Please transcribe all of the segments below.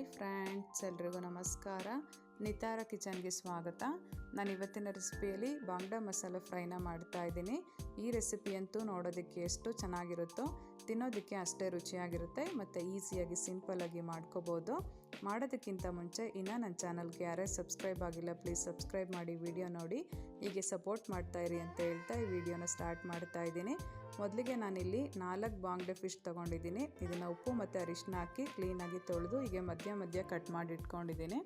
Hi friends, ಎಲ್ರಿಗೂ ನಮಸ್ಕಾರ. ನಿತಾರ ಕಿಚನ್ಗೆ ಸ್ವಾಗತ. ನಾನು ಇವತ್ತಿನ ರೆಸಿಪಿಯಲ್ಲಿ ಬಾಂಗ್ಡಾ ಮಸಾಲೆ ಫ್ರೈನ ಮಾಡ್ತಾ ಇದ್ದೀನಿ. ಈ ರೆಸಿಪಿ ಅಂತೂ ನೋಡೋದಕ್ಕೆ ಎಷ್ಟು ಚೆನ್ನಾಗಿರುತ್ತೋ ತಿನ್ನೋದಕ್ಕೆ ಅಷ್ಟೇ ರುಚಿಯಾಗಿರುತ್ತೆ ಮತ್ತು ಈಸಿಯಾಗಿ ಸಿಂಪಲ್ಲಾಗಿ ಮಾಡ್ಕೋಬೋದು. ಮಾಡೋದಕ್ಕಿಂತ ಮುಂಚೆ ಇನ್ನೂ ನನ್ನ ಚಾನಲ್ಗೆ ಯಾರೇ ಸಬ್ಸ್ಕ್ರೈಬ್ ಆಗಿಲ್ಲ ಪ್ಲೀಸ್ ಸಬ್ಸ್ಕ್ರೈಬ್ ಮಾಡಿ, ವಿಡಿಯೋ ನೋಡಿ ಹೀಗೆ ಸಪೋರ್ಟ್ ಮಾಡ್ತಾಯಿರಿ ಅಂತ ಹೇಳ್ತಾ ಈ ವಿಡಿಯೋನ ಸ್ಟಾರ್ಟ್ ಮಾಡ್ತಾ ಇದ್ದೀನಿ. ಮೊದಲಿಗೆ ನಾನಿಲ್ಲಿ 4 ಬಾಂಗ್ಡೆ ಫಿಶ್ ತೊಗೊಂಡಿದ್ದೀನಿ. ಇದನ್ನು ಉಪ್ಪು ಮತ್ತು ಅರಿಶಿನ ಹಾಕಿ ಕ್ಲೀನಾಗಿ ತೊಳೆದು ಹೀಗೆ ಮಧ್ಯ ಕಟ್ ಮಾಡಿ ಇಟ್ಕೊಂಡಿದ್ದೀನಿ.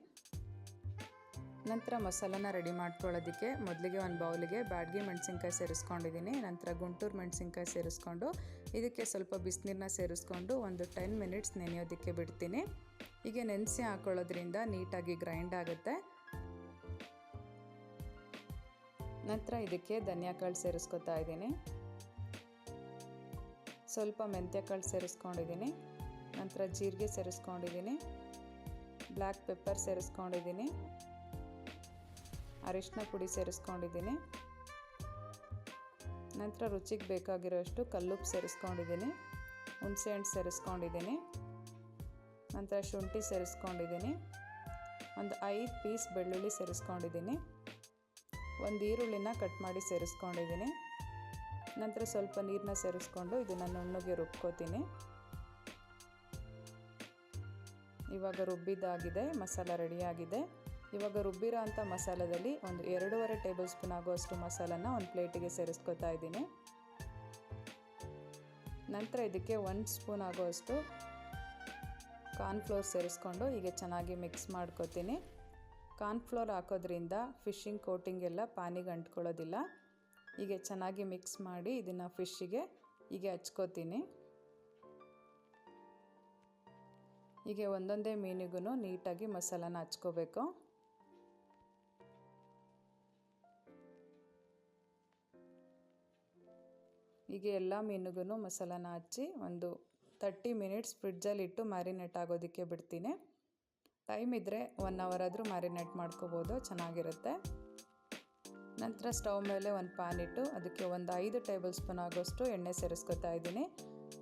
ನಂತರ ಮಸಾಲನ ರೆಡಿ ಮಾಡ್ಕೊಳ್ಳೋದಕ್ಕೆ ಮೊದಲಿಗೆ ಒಂದು ಬೌಲಿಗೆ ಬ್ಯಾಡಗಿ ಮೆಣಸಿನ್ಕಾಯಿ ಸೇರಿಸ್ಕೊಂಡಿದ್ದೀನಿ. ನಂತರ ಗುಂಟೂರು ಮೆಣಸಿನ್ಕಾಯಿ ಸೇರಿಸ್ಕೊಂಡು ಇದಕ್ಕೆ ಸ್ವಲ್ಪ ಬಿಸಿನೀರನ್ನ ಸೇರಿಸ್ಕೊಂಡು ಒಂದು 10 ಮಿನಿಟ್ಸ್ ನೆನೆಯೋದಕ್ಕೆ ಬಿಡ್ತೀನಿ. ಹೀಗೆ ನೆನೆಸಿ ಹಾಕೊಳ್ಳೋದ್ರಿಂದ ನೀಟಾಗಿ ಗ್ರೈಂಡ್ ಆಗುತ್ತೆ. ನಂತರ ಇದಕ್ಕೆ ಧನಿಯಾಕಾಳು ಸೇರಿಸ್ಕೊತಾ ಇದ್ದೀನಿ, ಸ್ವಲ್ಪ ಮೆಂತ್ಯಕಾಳು ಸೇರಿಸ್ಕೊಂಡಿದ್ದೀನಿ, ನಂತರ ಜೀರಿಗೆ ಸೇರಿಸ್ಕೊಂಡಿದ್ದೀನಿ, ಬ್ಲ್ಯಾಕ್ ಪೆಪ್ಪರ್ ಸೇರಿಸ್ಕೊಂಡಿದ್ದೀನಿ, ಅರಿಶಿನ ಪುಡಿ ಸೇರಿಸ್ಕೊಂಡಿದ್ದೀನಿ, ನಂತರ ರುಚಿಗೆ ಬೇಕಾಗಿರೋಷ್ಟು ಕಲ್ಲುಪ್ಪು ಸೇರಿಸ್ಕೊಂಡಿದ್ದೀನಿ, ಹುಣಸೆಹಣ್ಣು ಸೇರಿಸ್ಕೊಂಡಿದ್ದೀನಿ, ನಂತರ ಶುಂಠಿ ಸೇರಿಸ್ಕೊಂಡಿದ್ದೀನಿ, ಒಂದು 5 ಪೀಸ್ ಬೆಳ್ಳುಳ್ಳಿ ಸೇರಿಸ್ಕೊಂಡಿದ್ದೀನಿ, ಒಂದು ಈರುಳ್ಳಿನ ಕಟ್ ಮಾಡಿ ಸೇರಿಸ್ಕೊಂಡಿದ್ದೀನಿ. ನಂತರ ಸ್ವಲ್ಪ ನೀರನ್ನ ಸೇರಿಸ್ಕೊಂಡು ಇದನ್ನು ನುಣ್ಣಗೆ ರುಬ್ಕೋತೀನಿ. ಇವಾಗ ರುಬ್ಬಿದ್ದಾಗಿದೆ, ಮಸಾಲ ರೆಡಿಯಾಗಿದೆ. ಇವಾಗ ರುಬ್ಬಿರೋ ಅಂಥ ಮಸಾಲದಲ್ಲಿ ಒಂದು 2.5 ಟೇಬಲ್ ಸ್ಪೂನ್ ಆಗುವಷ್ಟು ಮಸಾಲನ ಒಂದು ಪ್ಲೇಟಿಗೆ ಸೇರಿಸ್ಕೊತಾ ಇದ್ದೀನಿ. ನಂತರ ಇದಕ್ಕೆ 1 ಸ್ಪೂನ್ ಆಗುವಷ್ಟು ಕಾರ್ನ್ಫ್ಲೋರ್ ಸೇರಿಸ್ಕೊಂಡು ಹೀಗೆ ಚೆನ್ನಾಗಿ ಮಿಕ್ಸ್ ಮಾಡ್ಕೋತೀನಿ. ಕಾರ್ನ್ಫ್ಲೋರ್ ಹಾಕೋದ್ರಿಂದ ಫಿಶಿಂಗ್ ಕೋಟಿಂಗ್ ಎಲ್ಲ ಪಾನಿಗೆ ಅಂಟ್ಕೊಳ್ಳೋದಿಲ್ಲ. ಹೀಗೆ ಚೆನ್ನಾಗಿ ಮಿಕ್ಸ್ ಮಾಡಿ ಇದನ್ನು ಫಿಶ್ಶಿಗೆ ಹೀಗೆ ಹಚ್ಕೋತೀನಿ. ಹೀಗೆ ಒಂದೊಂದೇ ಮೀನಿಗೂ ನೀಟಾಗಿ ಮಸಾಲಾನ ಹಚ್ಕೋಬೇಕು. ಹೀಗೆ ಎಲ್ಲ ಮೀನಿಗೂ ಮಸಾಲಾನ ಹಚ್ಚಿ ಒಂದು 30 ಮಿನಿಟ್ಸ್ ಫ್ರಿಡ್ಜಲ್ಲಿಟ್ಟು ಮ್ಯಾರಿನೇಟ್ ಆಗೋದಕ್ಕೆ ಬಿಡ್ತೀನಿ. ಟೈಮ್ ಇದ್ದರೆ 1 ಅವರ್ ಆದರೂ ಮ್ಯಾರಿನೇಟ್ ಮಾಡ್ಕೋಬೋದು, ಚೆನ್ನಾಗಿರುತ್ತೆ. ನಂತರ ಸ್ಟವ್ ಮೇಲೆ ಒಂದು ಪ್ಯಾನ್ ಇಟ್ಟು ಅದಕ್ಕೆ ಒಂದು 5 ಟೇಬಲ್ ಸ್ಪೂನ್ ಆಗೋಷ್ಟು ಎಣ್ಣೆ ಸೇರಿಸ್ಕೊತಾ ಇದ್ದೀನಿ.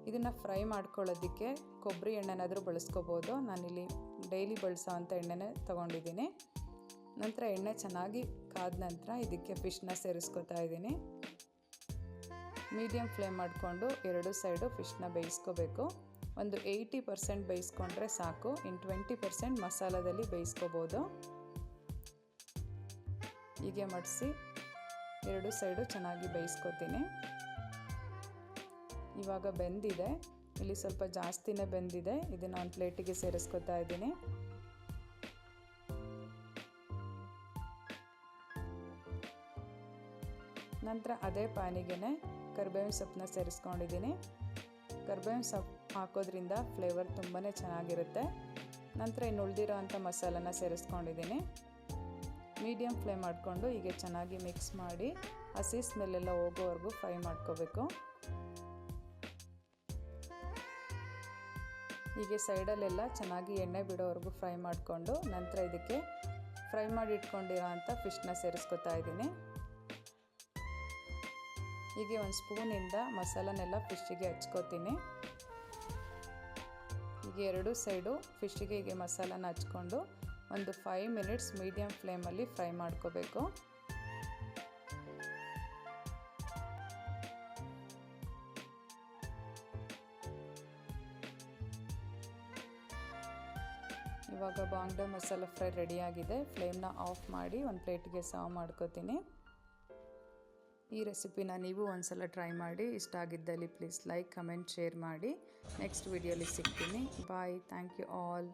ಇದನ್ನು ಫ್ರೈ ಮಾಡ್ಕೊಳ್ಳೋದಕ್ಕೆ ಕೊಬ್ಬರಿ ಎಣ್ಣೆನಾದರೂ ಬಳಸ್ಕೋಬೋದು. ನಾನಿಲ್ಲಿ ಡೈಲಿ ಬಳಸೋ ಅಂಥ ಎಣ್ಣೆನೇ ತೊಗೊಂಡಿದ್ದೀನಿ. ನಂತರ ಎಣ್ಣೆ ಚೆನ್ನಾಗಿ ಕಾದ ನಂತರ ಇದಕ್ಕೆ ಫಿಶ್ನ ಸೇರಿಸ್ಕೊತಾ ಇದ್ದೀನಿ. ಮೀಡಿಯಮ್ ಫ್ಲೇಮ್ ಮಾಡಿಕೊಂಡು 2 ಸೈಡು ಫಿಶ್ನ ಬೇಯಿಸ್ಕೋಬೇಕು. ಒಂದು 80% ಬೇಯಿಸ್ಕೊಂಡ್ರೆ ಸಾಕು, ಇನ್ನು 20% ಮಸಾಲದಲ್ಲಿ ಬೇಯಿಸ್ಕೋಬೋದು. ಹೀಗೆ ಮಡಿಸಿ 2 ಸೈಡು ಚೆನ್ನಾಗಿ ಬೇಯಿಸ್ಕೊತೀನಿ. ಇವಾಗ ಬೆಂದಿದೆ, ಇಲ್ಲಿ ಸ್ವಲ್ಪ ಜಾಸ್ತಿನೇ ಬೆಂದಿದೆ. ಇದನ್ನು ಒಂದು ಪ್ಲೇಟಿಗೆ ಸೇರಿಸ್ಕೊತಾ ಇದ್ದೀನಿ. ನಂತರ ಅದೇ ಪ್ಯಾನಿಗೆ ಕರಿಬೇವಿನ ಸೊಪ್ಪನ್ನ ಸೇರಿಸ್ಕೊಂಡಿದ್ದೀನಿ. ಕರಿಬೇವಿನ ಸೊಪ್ಪು ಹಾಕೋದ್ರಿಂದ ಫ್ಲೇವರ್ ತುಂಬಾ ಚೆನ್ನಾಗಿರುತ್ತೆ. ನಂತರ ಇನ್ನು ಉಳಿದಿರೋ ಅಂಥ ಮಸಾಲನ ಸೇರಿಸ್ಕೊಂಡಿದ್ದೀನಿ. ಮೀಡಿಯಮ್ ಫ್ಲೇಮ್ ಮಾಡಿಕೊಂಡು ಹೀಗೆ ಚೆನ್ನಾಗಿ ಮಿಕ್ಸ್ ಮಾಡಿ ಹಸಿ ಸ್ಮೆಲ್ಲೆಲ್ಲ ಹೋಗೋವರೆಗೂ ಫ್ರೈ ಮಾಡ್ಕೋಬೇಕು. ಹೀಗೆ ಸೈಡಲ್ಲೆಲ್ಲ ಚೆನ್ನಾಗಿ ಎಣ್ಣೆ ಬಿಡೋವರೆಗೂ ಫ್ರೈ ಮಾಡಿಕೊಂಡು ನಂತರ ಇದಕ್ಕೆ ಫ್ರೈ ಮಾಡಿ ಇಟ್ಕೊಂಡಿರೋ ಅಂಥ ಫಿಶ್ನ ಸೇರಿಸ್ಕೊತಾ ಇದ್ದೀನಿ. ಹೀಗೆ ಒಂದು ಸ್ಪೂನಿಂದ ಮಸಾಲನೆಲ್ಲ ಫಿಶ್ಶಿಗೆ ಹಚ್ಕೋತೀನಿ. ಹೀಗೆ 2 ಸೈಡು ಫಿಶ್ಶಿಗೆ ಹೀಗೆ ಮಸಾಲಾನ ಹಚ್ಕೊಂಡು ಒಂದು 5 ಮಿನಿಟ್ಸ್ ಮೀಡಿಯಮ್ ಫ್ಲೇಮಲ್ಲಿ ಫ್ರೈ ಮಾಡ್ಕೋಬೇಕು. ಇವಾಗ ಬಾಂಗ್ಡಾ ಮಸಾಲ ಫ್ರೈ ರೆಡಿಯಾಗಿದೆ. ಫ್ಲೇಮ್ನ ಆಫ್ ಮಾಡಿ ಒಂದು ಪ್ಲೇಟಿಗೆ ಸರ್ವ್ ಮಾಡ್ಕೋತೀನಿ. ಈ ರೆಸಿಪಿನ ನೀವು ಒಂದ್ಸಲ ಟ್ರೈ ಮಾಡಿ. ಇಷ್ಟ ಆಗಿದ್ದಲ್ಲಿ ಪ್ಲೀಸ್ ಲೈಕ್, ಕಮೆಂಟ್, ಶೇರ್ ಮಾಡಿ. ನೆಕ್ಸ್ಟ್ ವಿಡಿಯೋಲಿ ಸಿಗ್ತೀನಿ. ಬಾಯ್. Thank you all.